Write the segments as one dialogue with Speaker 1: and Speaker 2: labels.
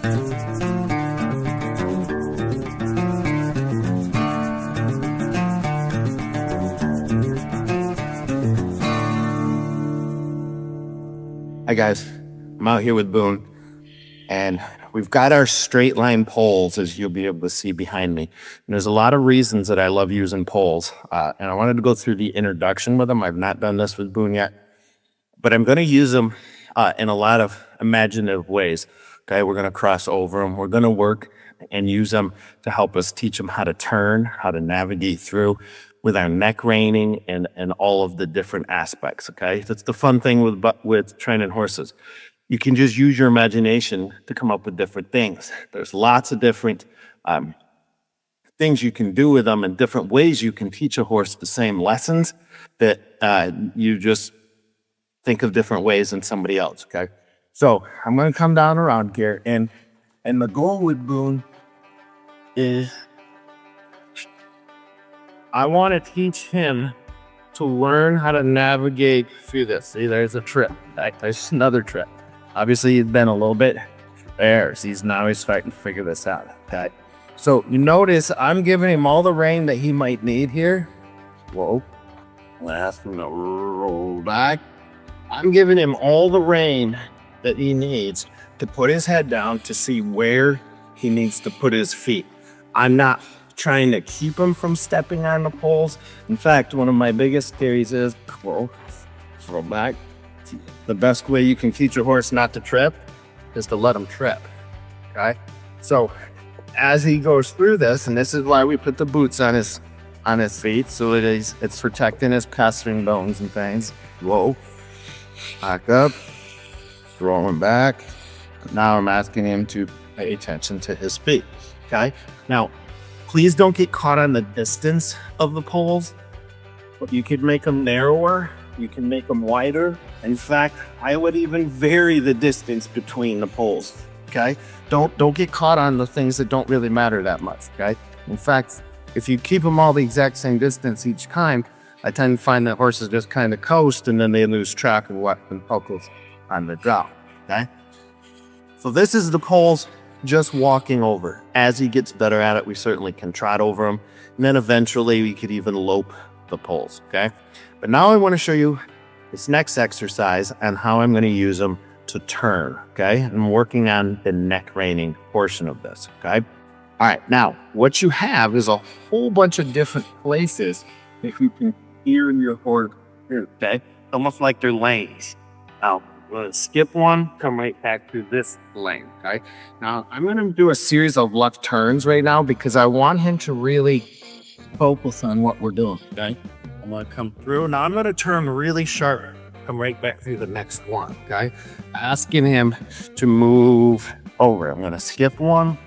Speaker 1: Hi guys, I'm out here with Boon, and we've got our straight line poles, as you'll be able to see behind me. And there's a lot of reasons that I love using poles, and I wanted to go through the introduction with them. I've not done this with Boon yet, but I'm going to use them in a lot of imaginative ways. Okay, we're going to cross over them. We're going to work and use them to help us teach them how to turn, how to navigate through with our neck reining and all of the different aspects. Okay, that's the fun thing with training horses. You can just use your imagination to come up with different things. There's lots of different things you can do with them and different ways you can teach a horse the same lessons that you just think of different ways than somebody else. Okay, so I'm going to come down around here, and the goal with Boon is I want to teach him to learn how to navigate through this. See, there's a trip. There's another trip. Obviously, he's been a little bit there. So now he's starting to figure this out. Okay. So you notice I'm giving him all the rein that he might need here. Whoa. Last one to roll back. I'm giving him all the rein that he needs to put his head down to see where he needs to put his feet. I'm not trying to keep him from stepping on the poles. In fact, one of my biggest theories is, whoa, roll back. The best way you can teach a horse not to trip is to let him trip. Okay? So as he goes through this, and this is why we put the boots on his feet, so it's protecting his pasturing bones and things. Whoa. Back up. Throw him back. Now I'm asking him to pay attention to his feet. Okay? Now, please don't get caught on the distance of the poles. But you could make them narrower. You can make them wider. In fact, I would even vary the distance between the poles. Okay? Don't get caught on the things that don't really matter that much. Okay? In fact, if you keep them all the exact same distance each time, I tend to find that horses just kind of coast and then they lose track of what the focus on the job. Okay? So this is the poles just walking over. As he gets better at it, we certainly can trot over them. And then eventually we could even lope the poles, okay? But now I want to show you this next exercise and how I'm going to use them to turn, okay? I'm working on the neck reining portion of this, okay? All right, now what you have is a whole bunch of different places that you can hear in your horse, okay? Almost like they're lanes. Now, I'm going to skip one, come right back to this lane, okay? Now, I'm going to do a series of left turns right now because I want him to really focus on what we're doing, okay? I'm going to come through. Now, I'm going to turn really sharp, come right back through the next one, okay? Asking him to move over. I'm going to skip one,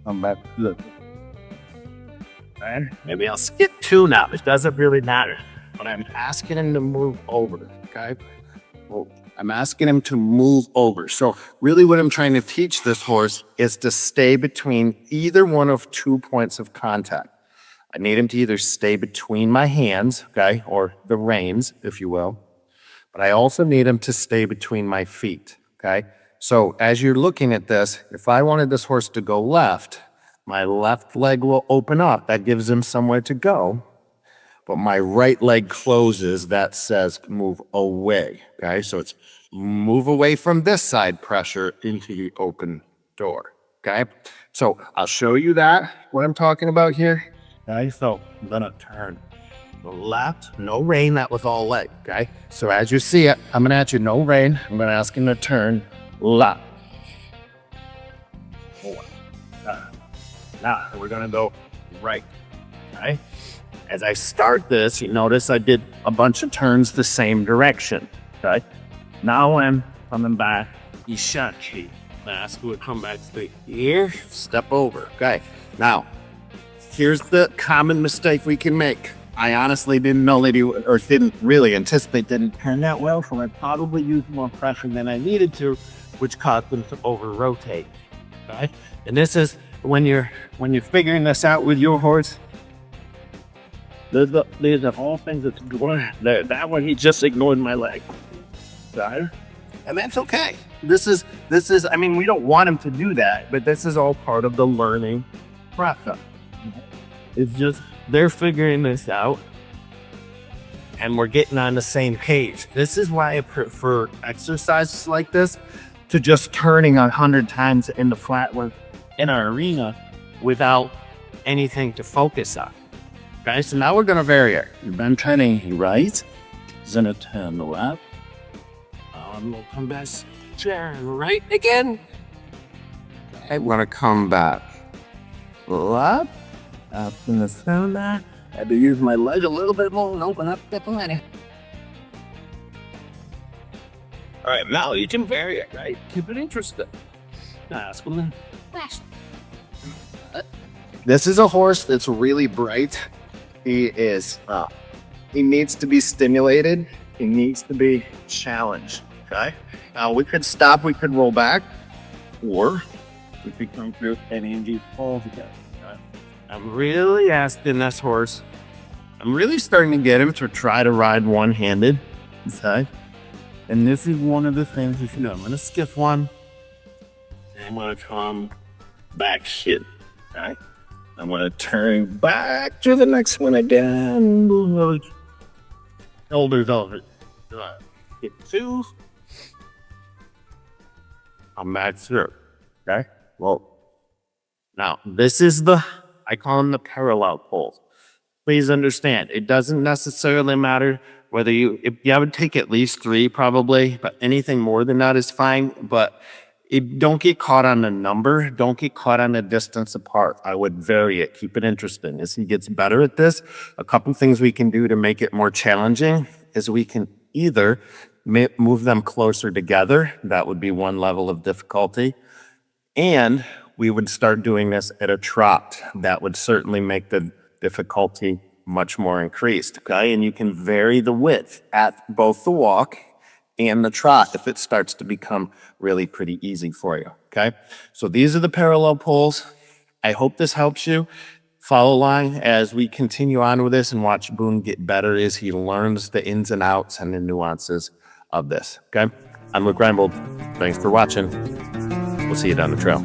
Speaker 1: come back to the... Okay? Maybe I'll skip two now. It doesn't really matter. But I'm asking him to move over, okay? Well, I'm asking him to move over. So really what I'm trying to teach this horse is to stay between either one of 2 points of contact. I need him to either stay between my hands, okay, or the reins, if you will. But I also need him to stay between my feet, okay? So as you're looking at this, if I wanted this horse to go left, my left leg will open up. That gives him somewhere to go. But my right leg closes, that says move away, okay? So it's move away from this side pressure into the open door, okay? So I'll show you that, what I'm talking about here. Okay, so I'm gonna turn the left, no rein, that was all leg, okay? So as you see it, I'm gonna ask you no rein, I'm gonna ask him to turn left. Now we're gonna go right, okay? As I start this, you notice I did a bunch of turns the same direction, okay? Now I'm coming back, Ishachi. Last would come back to here, step over, okay? Now, here's the common mistake we can make. I honestly didn't know that or didn't really anticipate that it turned out well, so I probably used more pressure than I needed to, which caused them to over-rotate, okay? And this is when you're figuring this out with your horse. These are all things that's going. That one, he just ignored my leg. Got it? And that's okay. This is, I mean, we don't want him to do that, but this is all part of the learning process. It's just, they're figuring this out and we're getting on the same page. This is why I prefer exercises like this to just turning 100 times in the flat work in our arena without anything to focus on. Okay, so now we're gonna vary it. You've been turning right, then a turn left. We'll come back, turn right again. I wanna come back left, up in the center. I had to use my leg a little bit more and open up the planet. All right, now you can vary it, right? Keep it interesting. This is a horse that's really bright. He needs to be stimulated. He needs to be challenged, okay? Now we could stop, we could roll back, or we could come through and engage all together. Okay? I'm really asking this horse, I'm really starting to get him to try to ride one-handed, okay? And this is one of the things you should know. I'm gonna skip one, and I'm gonna come back here, okay? I'm gonna turn back to the next one again. Shoulders over. Get two. I'm back through. Okay? Well, now this is I call them the parallel poles. Please understand, it doesn't necessarily matter whether if you would take at least 3 probably, but anything more than that is fine. But don't get caught on the number. Don't get caught on the distance apart. I would vary it. Keep it interesting. As he gets better at this, a couple things we can do to make it more challenging is we can either move them closer together. That would be one level of difficulty. And we would start doing this at a trot. That would certainly make the difficulty much more increased. Okay. And you can vary the width at both the walk and the trot if it starts to become really pretty easy for you, okay? So these are the parallel poles. I hope this helps you. Follow along as we continue on with this and watch Boon get better as he learns the ins and outs and the nuances of this, okay? I'm Reinbold. Thanks for watching. We'll see you down the trail.